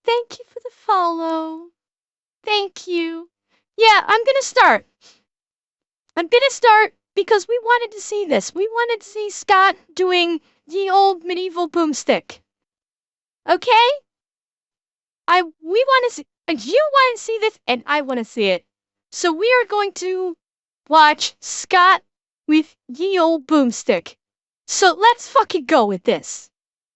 thank you for the follow. Thank you. Yeah, I'm gonna start. Because we wanted to see this. We wanted to see Scott doing the old medieval boomstick. Okay? We want to see, you want to see this, and I want to see it. So we are going to watch Scott with ye old boomstick. So let's fucking go with this.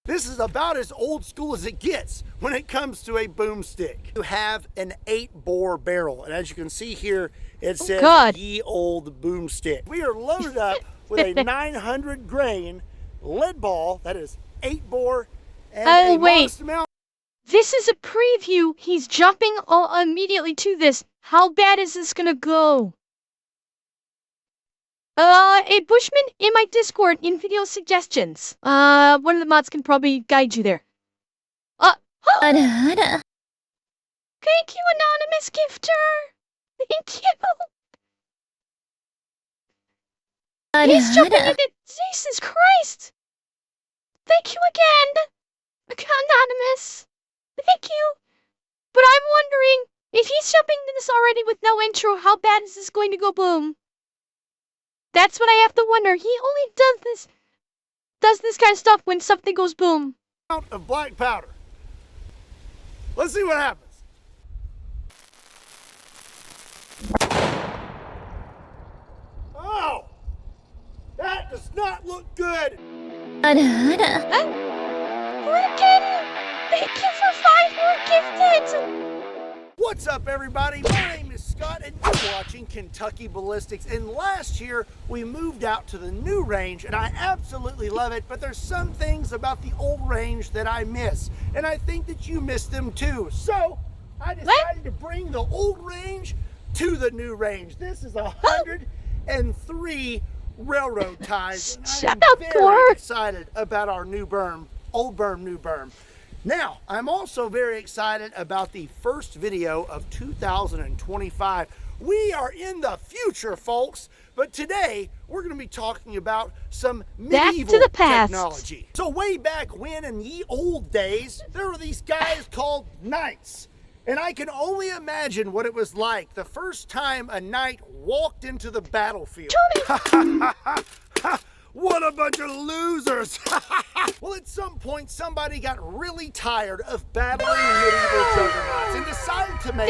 This is about as old school as it gets when it comes to a boomstick. You have an 8-bore barrel, and as you can see here, it says ye old boomstick. We are loaded up with a 900 grain lead ball that is 8-bore and a modest amount. This is a preview. He's jumping immediately to this. How bad is this gonna go? A Bushman in my Discord in video suggestions. One of the mods can probably guide you there. Thank you, anonymous gifter. Thank you. He's jumping into Jesus Christ. Thank you again, anonymous. Thank you. But I'm wondering, if he's jumping into this already with no intro, how bad is this going to go boom? That's what I have to wonder. He only does this kind of stuff when something goes boom. Out of black powder. Let's see what happens. Oh! That does not look good! Thank you for 5 more gifted! What's up, everybody? My name is Scott, and you're watching Kentucky Ballistics. And last year, we moved out to the new range, and I absolutely love it, but there's some things about the old range that I miss, and I think that you miss them too. So, I decided to bring the old range to the new range. This is 103 railroad ties. Shut I'm up, very excited about our new berm, old berm, new berm. Now, I'm also very excited about the first video of 2025. We are in the future, folks, but today we're going to be talking about some medieval technology. So way back when, in ye old days, there were these guys called knights. And I can only imagine what it was like the first time a knight walked into the battlefield. What a bunch of losers! Well, at some point, somebody got really tired of battling medieval juggernauts and decided to make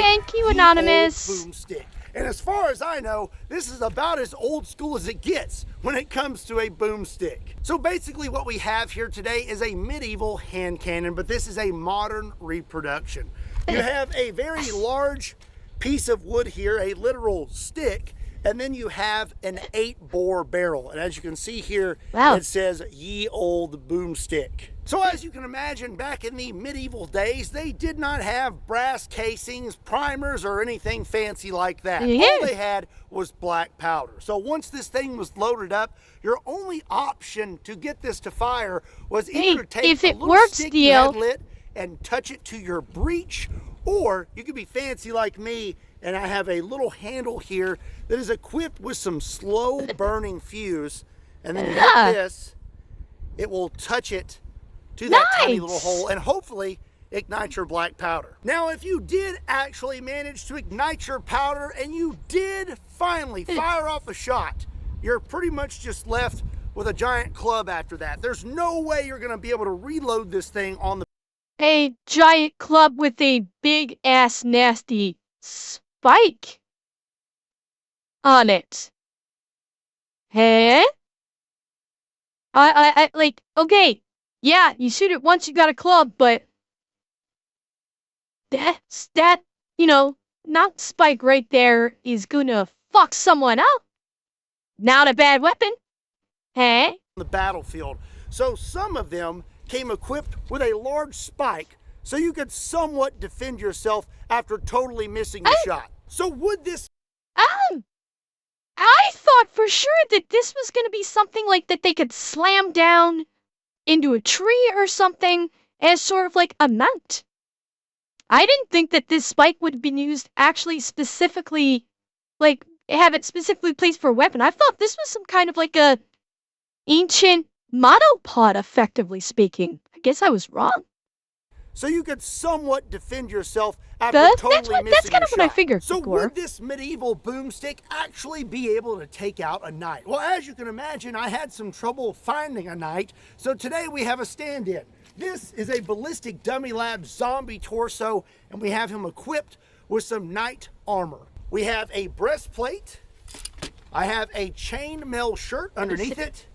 anonymous boomstick. And as far as I know, this is about as old school as it gets when it comes to a boomstick. So basically what we have here today is a medieval hand cannon, but this is a modern reproduction. You have a very large piece of wood here, a literal stick, and then you have an 8-bore barrel. And as you can see here, it says ye old boomstick. So as you can imagine, back in the medieval days, they did not have brass casings, primers, or anything fancy like that. All they had was black powder. So once this thing was loaded up, your only option to get this to fire was either to take a little stick you had lit and touch it to your breech, or you could be fancy like me, and I have a little handle here that is equipped with some slow burning fuse, and then you hit this, it will touch it to that tiny little hole and hopefully ignite your black powder. Now, if you did actually manage to ignite your powder and you did finally fire off a shot, you're pretty much just left with a giant club after that. There's no way you're gonna be able to reload this thing on the a giant club with a big ass nasty spike on it. Hey? I like, okay, yeah, you shoot it once you got a club, but that, you know, not spike right there is gonna fuck someone up. Not a bad weapon. Hey? The battlefield. So some of them came equipped with a large spike so you could somewhat defend yourself after totally missing your shot. So would this... I thought for sure that this was going to be something like that they could slam down into a tree or something as sort of like a mount. I didn't think that this spike would have been used actually specifically, like, have it specifically placed for a weapon. I thought this was some kind of like a ancient monopod, effectively speaking. I guess I was wrong. so you could somewhat defend yourself after totally missing your shot. That's kind of what I figured. So would this medieval boomstick actually be able to take out a knight? Well, as you can imagine, I had some trouble finding a knight, so today we have a stand-in. This is a Ballistic Dummy Lab zombie torso, and we have him equipped with some knight armor. We have a breastplate. I have a chainmail shirt underneath it,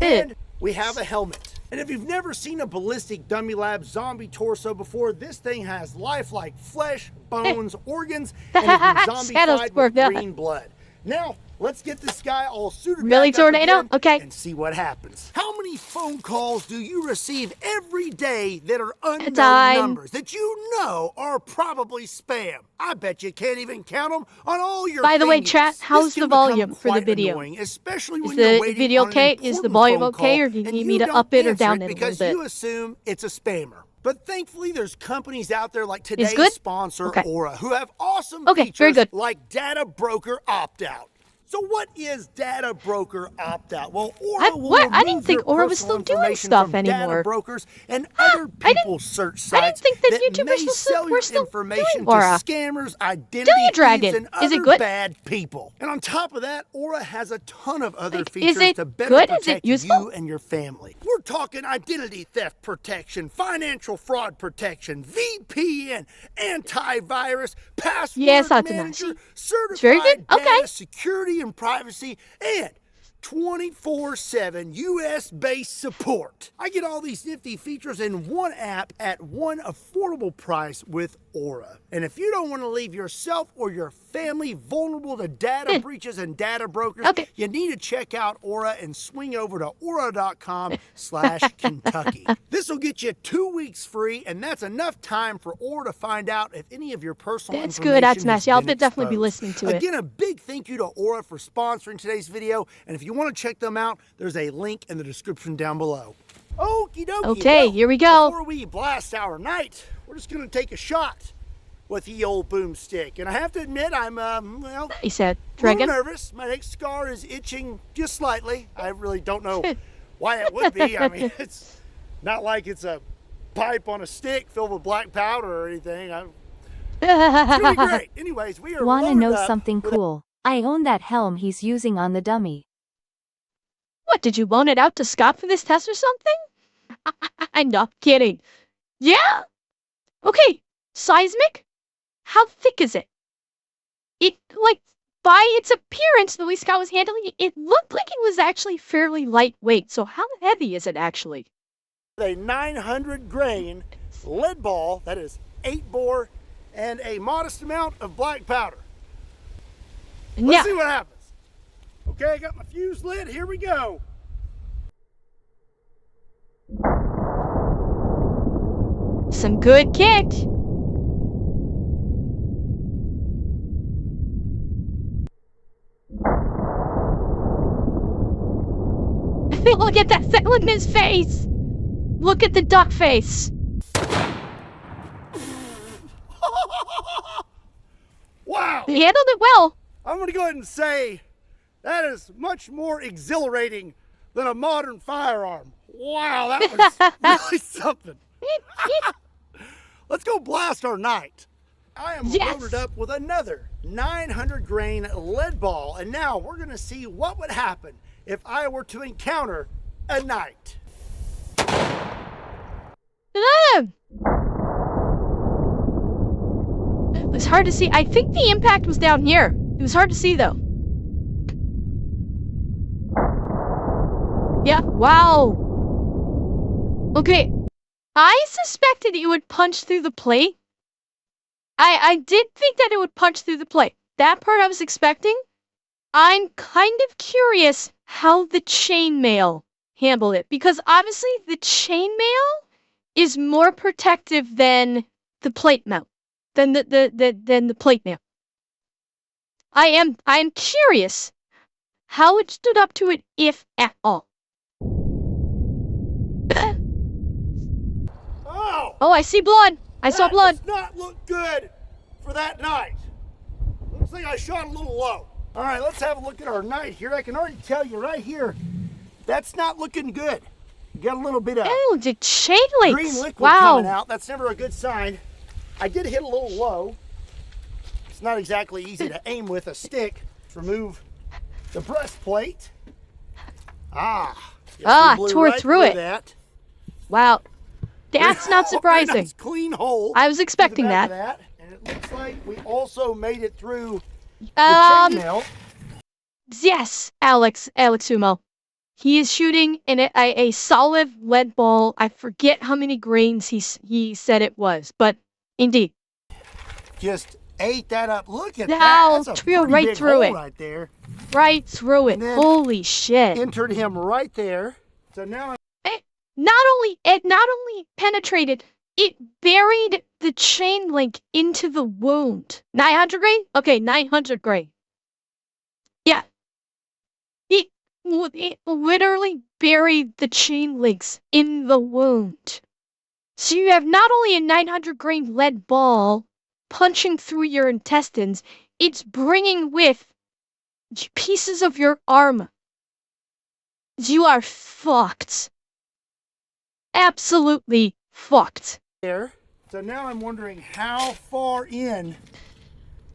and we have a helmet. And if you've never seen a Ballistic Dummy Lab zombie torso before, this thing has life like flesh, bones, organs, and is zombified with green blood. Now, let's get this guy all suited Really, back up Tornado? again Okay. and see what happens. How many phone calls do you receive every day that are unknown numbers that you know are probably spam? I bet you can't even count them on all your By the way, fingers. chat, how's This can the volume become for the quite video? annoying, especially when Is you're the waiting video on an okay? Is the important volume phone okay, call or do you and need me to don't up it or answer down it a because little bit? you assume it's a spammer. But thankfully, there's companies out there like Is today's good? sponsor, Okay. Aura, who have awesome Okay, very features good. like Data Broker Opt-out. So what is Data Broker Opt-out? Well, Aura will I didn't remove think your Aura was personal still doing information stuff from anymore. Data brokers and other people's search sites I didn't think that YouTubers may was sell were your still information doing to Aura. scammers, identity Dragon. thieves, and Is it other good? bad people. And on top of that, Aura has a ton of other Like, features is it to better good? Is it protect useful? you and your family. We're talking identity theft protection, financial fraud protection, VPN, antivirus, password Yes, that's manager, nice. certified Very good. data Okay. security and privacy, and 24/7 US-based support. I get all these nifty features in one app at one affordable price with Aura. And if you don't want to leave yourself or your family vulnerable to data breaches and data brokers, you need to check out Aura and swing over to aura.com/Kentucky. This will get you 2 weeks free, and that's enough time for Aura to find out if any of your personal That's information good. That's has nice. Yeah, I'll been definitely be exposed. listening to it. Again, a big thank you to Aura for sponsoring today's video, and if you want to check them out, there's a link in the description down below. Okie dokie. Okay, well, here we go. Before we blast our night, we're just going to take a shot with the old boomstick. And I have to admit, I'm, well, He said, a little Dragon. nervous. My neck scar is itching just slightly. I really don't know why it would be. I mean, it's not like it's a pipe on a stick filled with black powder or anything. It's going to be great. Anyways, we are Wanna loaded know up something with cool? I own that helm he's using on the dummy. What, did you loan it out to Scott for this test or something? I'm not kidding. Yeah? Okay, seismic? How thick is it? It, like, by its appearance, the way Scott was handling it, it looked like it was actually fairly lightweight. So how heavy is it actually? a 900 grain lead ball, that is 8 bore, and a modest amount of black powder. Let's see what happens. Okay, I got my fuse lit. Here we go. Some good kick. Look at that. Look at his face. Look at the duck face. Wow. He handled it well. I'm going to go ahead and say that is much more exhilarating than a modern firearm. Wow, that was really something. Let's go blast our night. I am loaded up with another 900 grain lead ball, and now we're going to see what would happen if I were to encounter a knight. It was hard to see. I think the impact was down here. It was hard to see though. Yeah, wow. Okay, I suspected it would punch through the plate. I did think that it would punch through the plate. That part I was expecting. I'm kind of curious how the chainmail handled it, because obviously the chainmail is more protective than the plate mount, than the plate mail. I am curious how it stood up to it, if at all. Oh, I see blood. I saw blood. That does not look good for that knight. Looks like I shot a little low. All right, let's have a look at our knight here. I can already tell you right here, that's not looking good. You got a little bit of Ew, the chain green links. liquid Wow. coming out. That's never a good sign. I did hit a little low. It's not exactly easy to aim with a stick. Remove the breastplate. Tore through it. That. Wow. That's not surprising. Very nice clean hole. I was expecting that. that. And it looks like we also made it through the Um, chainmail. yes, Alex Sumo. He is shooting a solid lead ball. I forget how many grains he said it was, but indeed. Just ate that up. Look at Now, that. That's a threw pretty right big through hole it. right there. Right through it. And then Holy shit. Entered him right there. So now It not only penetrated, it buried the chain link into the wound. 900 grain? Okay, 900 grain. Yeah. It literally buried the chain links in the wound. So you have not only a 900 grain lead ball punching through your intestines, it's bringing with pieces of your arm. You are fucked. Absolutely fucked. there. So now I'm wondering how far in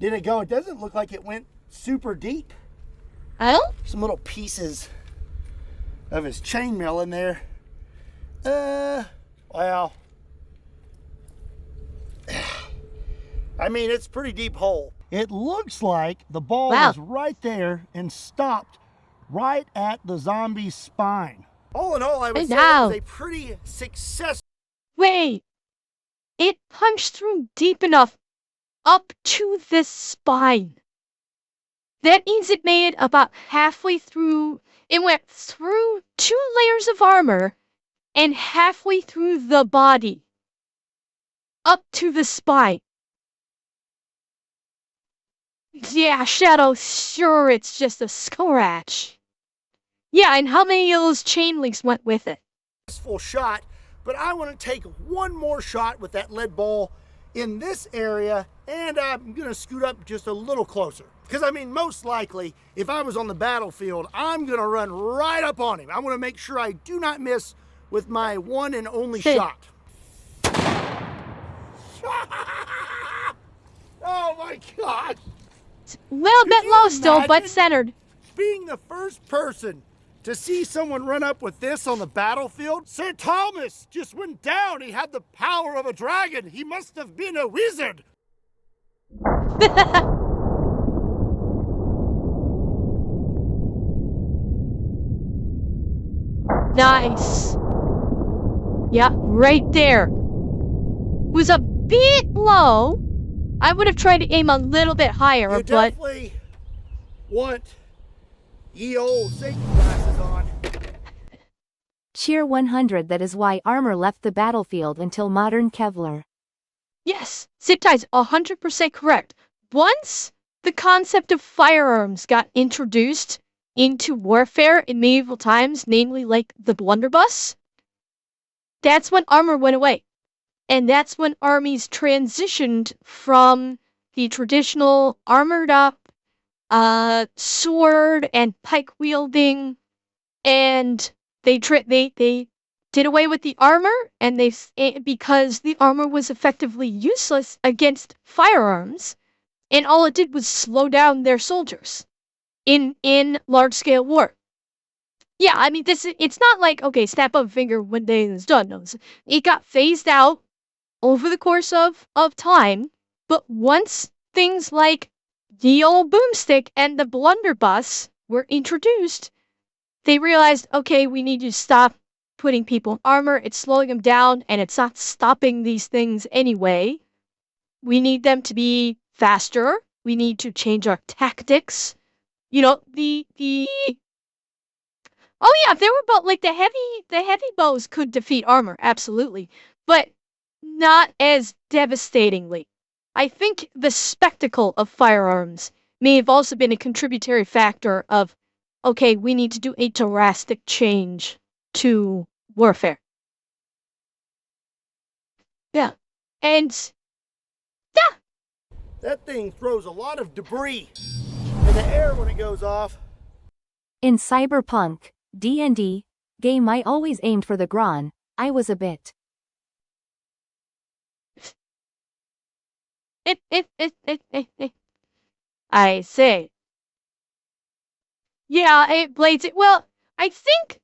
did it go? It doesn't look like it went super deep. Oh? Some little pieces of his chainmail in there. Well, I mean, it's a pretty deep hole. It looks like the ball was right there and stopped right at the zombie's spine. All in all, I would say that was a pretty successful. Wait. It punched through deep enough up to the spine. That means it made it about halfway through. It went through 2 layers of armor and halfway through the body. Up to the spine. Yeah, Shadow, sure, it's just a scratch. Yeah, and how many of those chain links went with it? Full shot, but I want to take one more shot with that lead ball in this area, and I'm going to scoot up just a little closer. Because, I mean, most likely, if I was on the battlefield, I'm going to run right up on him. I want to make sure I do not miss with my one and only shot. Oh my God! It's a little bit low still, but centered. Being the first person to see someone run up with this on the battlefield, Sir Thomas just went down. He had the power of a dragon. He must have been a wizard. Nice. Yeah, right there. Was a bit low. I would have tried to aim a little bit higher, You but definitely want ye old safety glasses on. Cheer 100. That is why armor left the battlefield until modern Kevlar. yes, Sitai's 100% correct. Once the concept of firearms got introduced into warfare in medieval times, namely like the blunderbuss, that's when armor went away. And that's when armies transitioned from the traditional armored up sword and pike wielding, and they did away with the armor, and because the armor was effectively useless against firearms, and all it did was slow down their soldiers in large scale war. Yeah, I mean it's not like, okay, snap of a finger one day and it's done. No, it got phased out over the course of time, but once things like the old boomstick and the blunderbuss were introduced, they realized, okay, we need to stop putting people in armor. It's slowing them down, and it's not stopping these things anyway. We need them to be faster. We need to change our tactics. You know, oh yeah, they were both like the heavy bows could defeat armor, absolutely, but not as devastatingly. I think the spectacle of firearms may have also been a contributory factor of, okay, we need to do a drastic change to warfare. Yeah. And yeah. That thing throws a lot of debris in the air when it goes off. In Cyberpunk, D&D, Game I always aimed for the groin. I was a bit. I say. Yeah, it blades it. Well, I think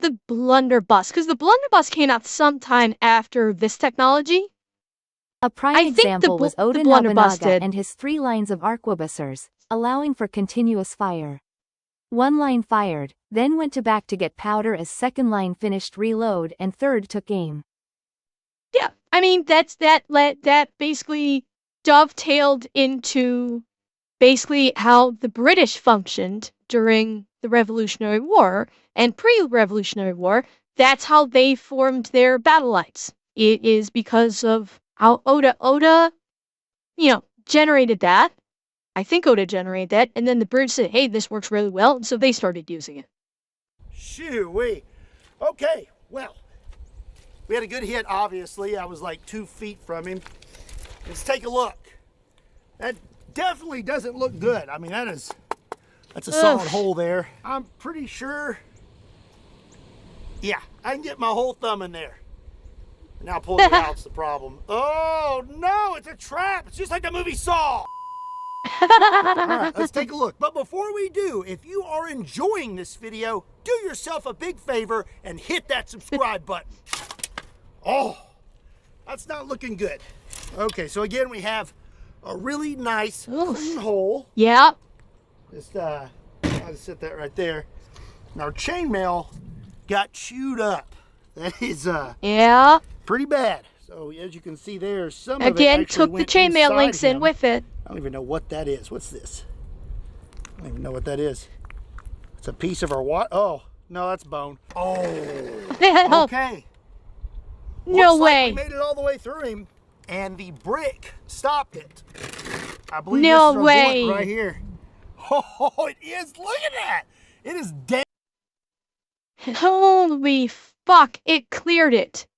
the blunderbuss, because the blunderbuss came out sometime after this technology. A prime I think example was the Oda blunderbuss Nobunaga did. and his 3 lines of arquebusiers, allowing for continuous fire. 1 line fired, then went to back to get powder as 2nd line finished reload and 3rd took aim. Yeah, I mean that basically dovetailed into basically how the British functioned during the Revolutionary War and pre-Revolutionary War. That's how they formed their battle lines. It is because of how Oda, generated that. I think Oda generated that, and then the British said, hey, this works really well, and so they started using it. Shoo-wee. Okay, well, we had a good hit, obviously. I was like 2 feet from him. Let's take a look. That definitely doesn't look good. I mean, that's a solid hole there. I'm pretty sure, yeah, I can get my whole thumb in there. Now pulling it out's the problem. Oh, no, it's a trap. It's just like the movie Saw. All right, let's take a look. But before we do, if you are enjoying this video, do yourself a big favor and hit that subscribe button. Oh, that's not looking good. Okay, so again, we have a really nice clean hole. Yeah. Just I'll just set that right there. And our chainmail got chewed up. That is Yeah. pretty bad. So as you can see there, some Again, of it took the chainmail links in with it. I don't even know what that is. What's this? I don't even know what that is. It's a piece of our what? Oh, no, that's bone. Oh. Okay. No Looks way. Like we made it all the way through him, and the brick stopped it. I believe No this is our way. bullet right here. Oh, it is. Look at that. It is dead. Holy fuck, it cleared it.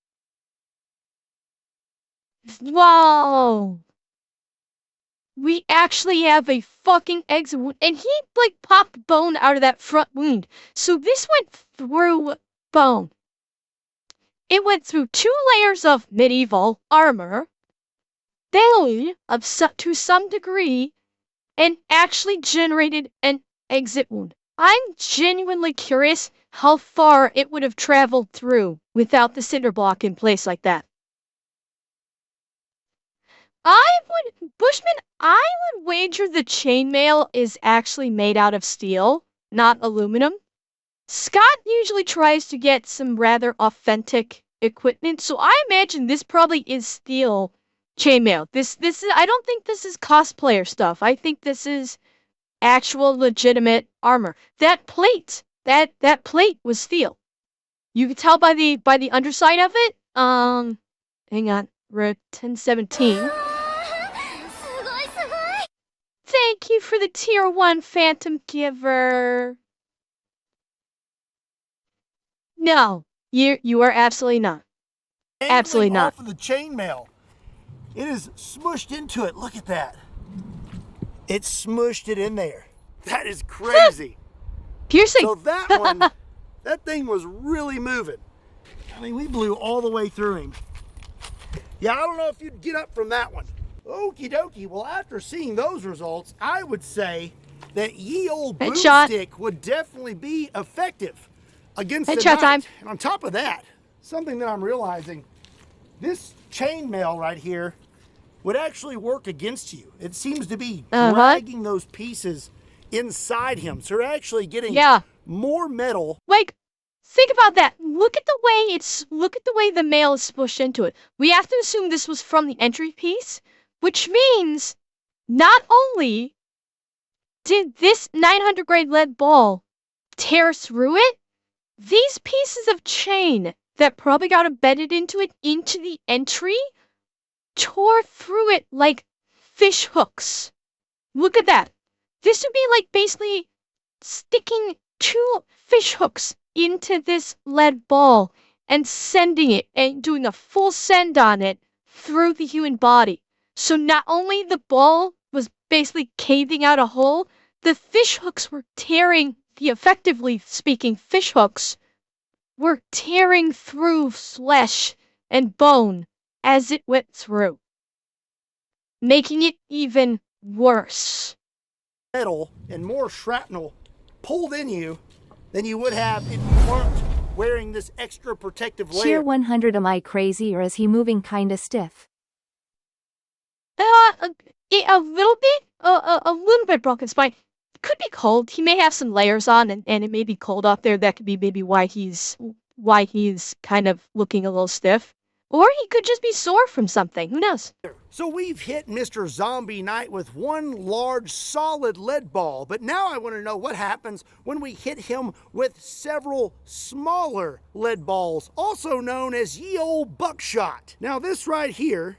Whoa. We actually have a fucking exit wound, and he like popped bone out of that front wound. So this went through bone. It went through 2 layers of medieval armor, then to some degree, and actually generated an exit wound. I'm genuinely curious how far it would have traveled through without the cinder block in place like that. Bushman, I would wager the chainmail is actually made out of steel, not aluminum. Scott usually tries to get some rather authentic equipment, so I imagine this probably is steel chainmail. This is, I don't think this is cosplayer stuff. I think this is actual legitimate armor. That plate, that plate was steel. You could tell by the underside of it. Hang on, we're at 1017. Thank you for the tier 1 phantom giver. No, you are absolutely not. Absolutely not. Off of the chainmail. It is smushed into it. Look at that. It smushed it in there. That is crazy. Piercing. So that one, that thing was really moving. I mean, we blew all the way through him. Yeah, I don't know if you'd get up from that one. Okie dokie. Well, after seeing those results, I would say that ye old boomstick would definitely be effective against the knight. Time. And on top of that, something that I'm realizing, this chainmail right here would actually work against you. It seems to be dragging those pieces inside him. So you're actually getting more metal. Like, think about that. Look at the way the mail is pushed into it. We have to assume this was from the entry piece, which means not only did this 900 grade lead ball tear through it, these pieces of chain that probably got embedded into it, into the entry, tore through it like fish hooks. Look at that. This would be like basically sticking 2 fish hooks into this lead ball and sending it and doing a full send on it through the human body. So not only the ball was basically caving out a hole, the fish hooks were tearing the effectively speaking fish hooks were tearing through flesh and bone as it went through, making it even worse. Metal and more shrapnel pulled in you than you would have if you weren't wearing this extra protective layer. Cheer 100. Am I crazy or is he moving kinda stiff? A little bit broken spine. Could be cold. He may have some layers on, and it may be cold out there. That could be maybe why he's kind of looking a little stiff. Or he could just be sore from something. Who knows? So we've hit Mr. Zombie Knight with one large solid lead ball, but now I want to know what happens when we hit him with several smaller lead balls, also known as ye old buckshot. Now this right here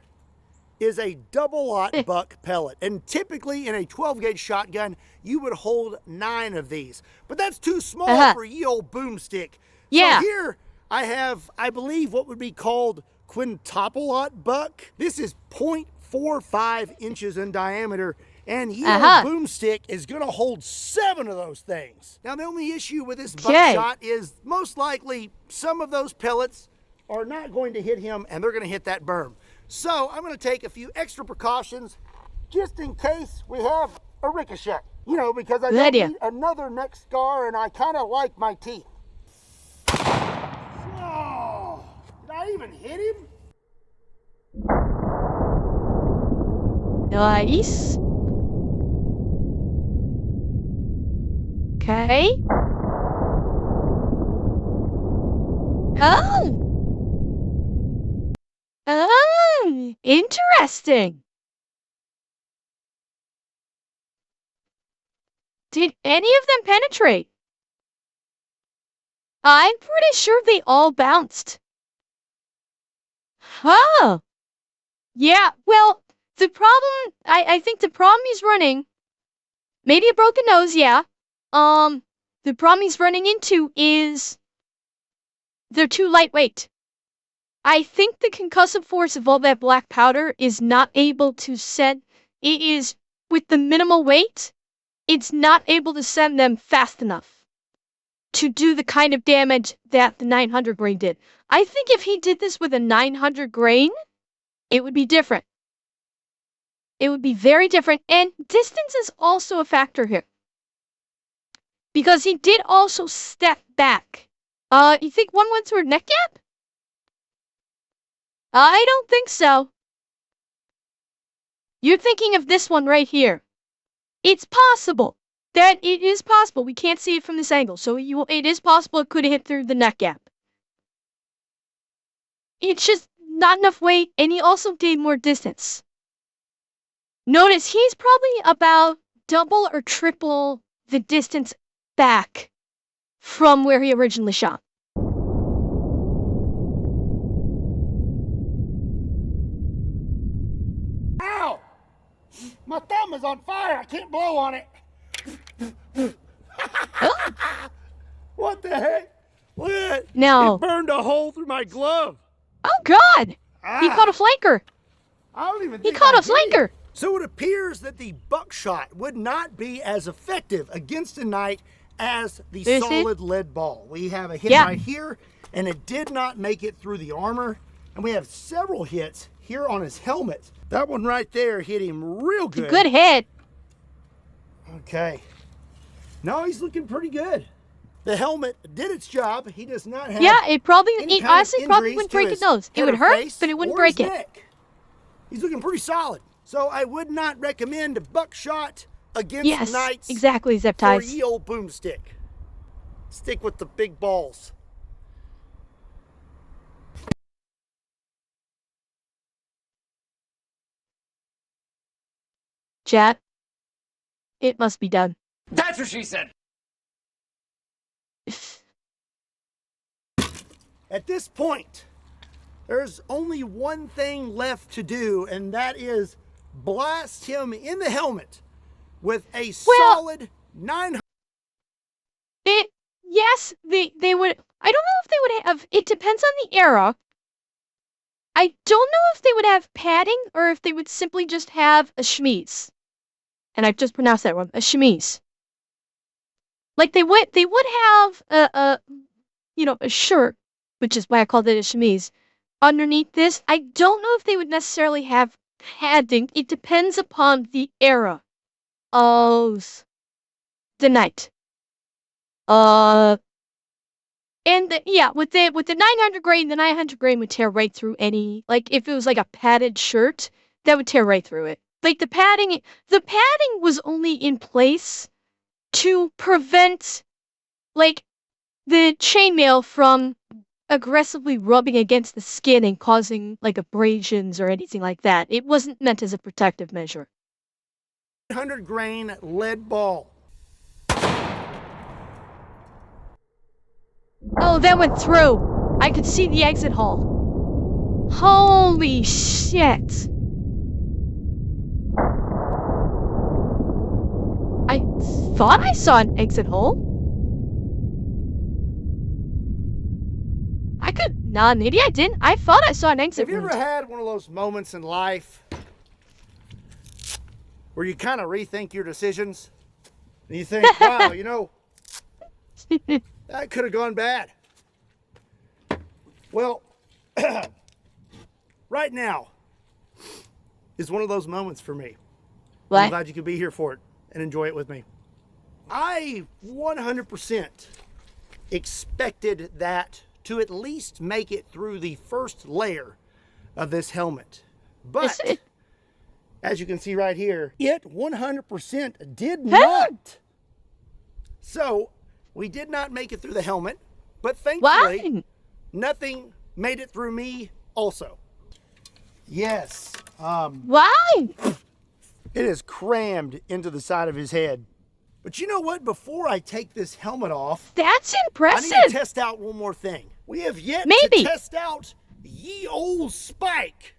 is a double-aught buck pellet, and typically in a 12-gauge shotgun you would hold 9 of these, but that's too small for ye old boomstick. Yeah. So here I have, I believe, what would be called quintuple-aught buck. This is 0.45 inches in diameter, and ye old boomstick is gonna hold 7 of those things. Now the only issue with this buckshot is most likely some of those pellets are not going to hit him and they're gonna hit that berm. So I'm gonna take a few extra precautions just in case we have a ricochet. You know, because I don't need another neck scar and I kind of like my teeth. Oh, did I even hit him? Nice. Okay. Oh, interesting. Did any of them penetrate? I'm pretty sure they all bounced. Oh. Yeah, well, the problem, I think the problem he's running, maybe a broken nose, yeah. The problem he's running into is they're too lightweight. I think the concussive force of all that black powder is not able to send, it is, with the minimal weight, it's not able to send them fast enough to do the kind of damage that the 900 grain did. I think if he did this with a 900 grain, it would be different. It would be very different, and distance is also a factor here. Because he did also step back. You think one went through a neck gap? I don't think so. You're thinking of this one right here. It's possible. That it is possible. We can't see it from this angle, so it is possible it could have hit through the neck gap. It's just not enough weight, and he also gained more distance. Notice he's probably about double or triple the distance back from where he originally shot. Ow! My thumb is on fire. I can't blow on it. What the heck? Look at it. No. It burned a hole through my glove. Oh, God! He caught a flanker. I don't even He think caught I a flanker. did. So it appears that the buckshot would not be as effective against a knight as the solid lead ball. We have a hit right here, and it did not make it through the armor. And we have several hits here on his helmet. That one right there hit him real good. It's a good hit. Okay. No, he's looking pretty good. The helmet did its job. He does not have it probably, honestly, probably injuries wouldn't to break his his nose. It would head or hurt, face but it wouldn't or break his it. neck. He's looking pretty solid. So I would not recommend a buckshot against knights exactly, zip or ties. ye old boomstick. Stick with the big balls. Chat, it must be done. That's what she said. At this point, there's only one thing left to do, and that is blast him in the helmet with a solid 900. Yes, they would. I don't know if they would have. It depends on the era. I don't know if they would have padding or if they would simply just have a chemise. And I've just pronounced that wrong. A chemise. Like they would have a shirt, which is why I called it a chemise. Underneath this, I don't know if they would necessarily have padding. It depends upon the era of the night. Yeah, with the 900 grain, the 900 grain would tear right through any, like if it was like a padded shirt, that would tear right through it. Like the padding was only in place to prevent like the chainmail from aggressively rubbing against the skin and causing like abrasions or anything like that. It wasn't meant as a protective measure. 100 grain lead ball. Oh, that went through. I could see the exit hole. Holy shit. I thought I saw an exit hole. Nah, maybe I didn't. I thought I saw an exit Have you wound. ever had one of those moments in life where you kind of rethink your decisions? And you think, wow, that could have gone bad. Well, right now is one of those moments for me. What? I'm glad you could be here for it and enjoy it with me. I 100% expected that to at least make it through the first layer of this helmet. But as you can see right here, it 100% did not. So we did not make it through the helmet, but thankfully nothing made it through me also. Yes. Why? It is crammed into the side of his head. But you know what? Before I take this helmet off, That's I impressive. need to test out one more thing. We have yet to test out ye old spike.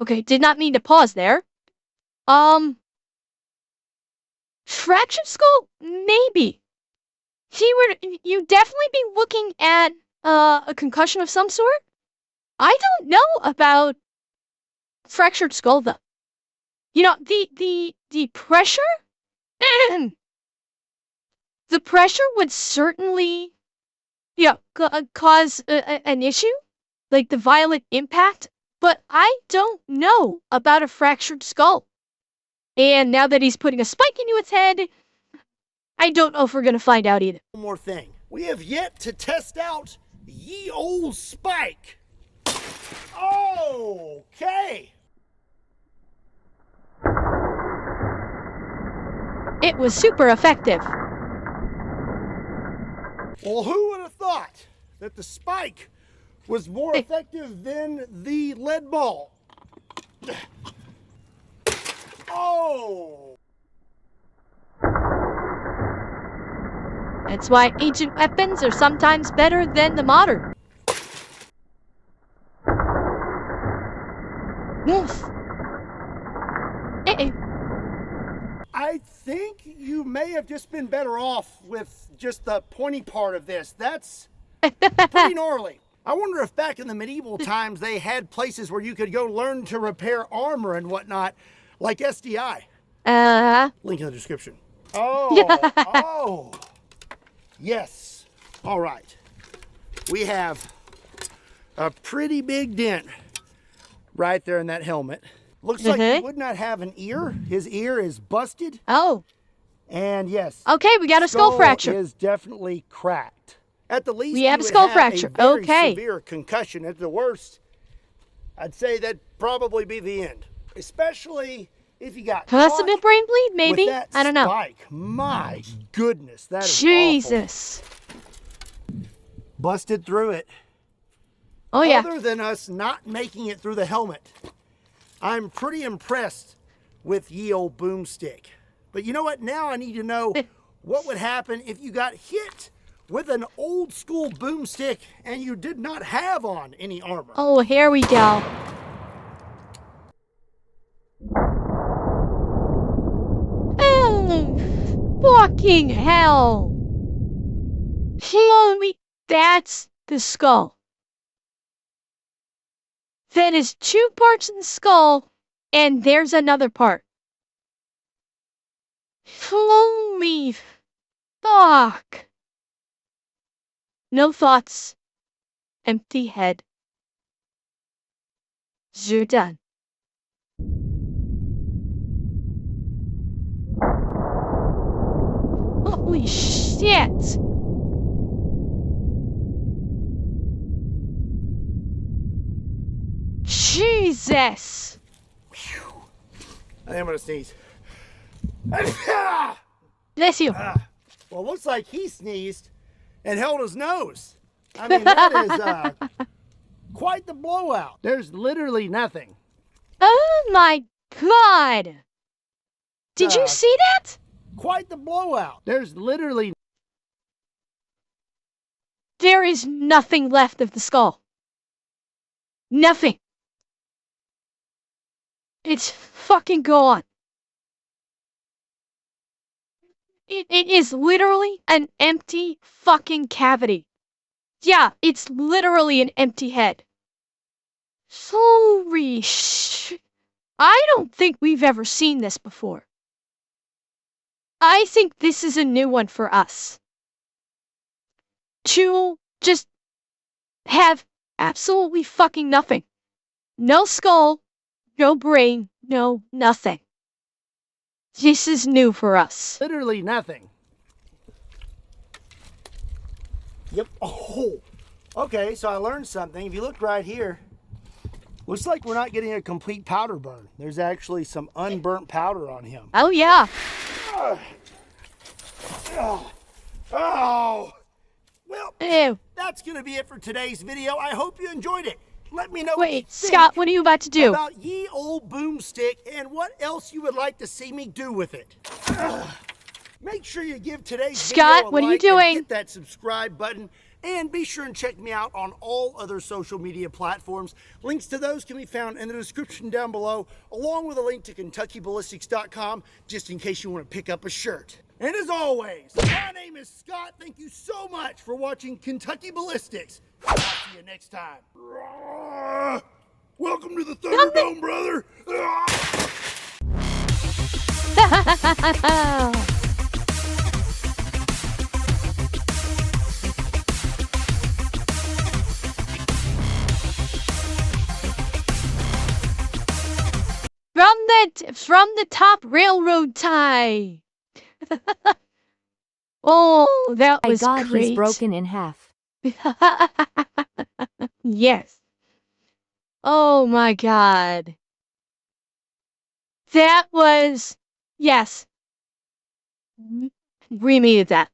Okay, did not mean to pause there. Fractured skull? Maybe. You'd definitely be looking at a concussion of some sort. I don't know about fractured skull though. The pressure? The pressure would certainly, cause an issue, like the violent impact, but I don't know about a fractured skull. And now that he's putting a spike into its head, I don't know if we're gonna find out either. One more thing. We have yet to test out ye old spike. Okay. It was super effective. Well, who would have thought that the spike was more effective than the lead ball? Oh! That's why ancient weapons are sometimes better than the modern. Oof. I think you may have just been better off with just the pointy part of this. That's pretty gnarly. I wonder if back in the medieval times they had places where you could go learn to repair armor and whatnot, like SDI. Link in the description. Oh, yes. All right. We have a pretty big dent right there in that helmet. Looks like he would not have an ear. His ear is busted. Oh. And yes. Okay, we got a skull fracture. Is definitely cracked. At the least, we have a skull fracture. A very okay. severe concussion. At the worst, I'd say that'd probably be the end. Especially if you got possible brain bleed, maybe. With that I don't know. Spike. My goodness, that is Jesus. Awful. Busted through it. Oh yeah. Other than us not making it through the helmet, I'm pretty impressed with ye old boomstick. But you know what? Now I need to know what would happen if you got hit with an old school boomstick and you did not have on any armor. Oh, here we go. Oh, fucking hell. That's the skull. That is 2 parts in the skull, and there's another part. Holy fuck. No thoughts. Empty head. You're done. Holy shit! Jesus! I think I'm gonna sneeze. Bless you. Well, it looks like he sneezed and held his nose. I mean, that is quite the blowout. There's literally nothing. Oh my god! Did you see that? Quite the blowout. There's literally... There is nothing left of the skull. Nothing. It's fucking gone. It is literally an empty fucking cavity. Yeah, it's literally an empty head. Holy sh... I don't think we've ever seen this before. I think this is a new one for us. To just have absolutely fucking nothing. No skull, no brain, no nothing. This is new for us. Literally nothing. Yep. Oh. Okay, so I learned something. If you look right here, looks like we're not getting a complete powder burn. There's actually some unburnt powder on him. Oh yeah. Oh. Well, Ew. that's going to be it for today's video. I hope you enjoyed it. Let me know what you Wait, think Scott, what are you about to do? about ye old boomstick and what else you would like to see me do with it. Make sure you give today's Scott, video a what are you like and doing? hit that subscribe button. And be sure and check me out on all other social media platforms. Links to those can be found in the description down below, along with a link to KentuckyBallistics.com, just in case you want to pick up a shirt. And as always, my name is Scott. Thank you so much for watching Kentucky Ballistics. I'll see you next time. Welcome to the Thunderdome, brother. From the top railroad tie. Oh, that My was God, great. he's broken in half. Yes. Oh my God. That was, yes. Remade that.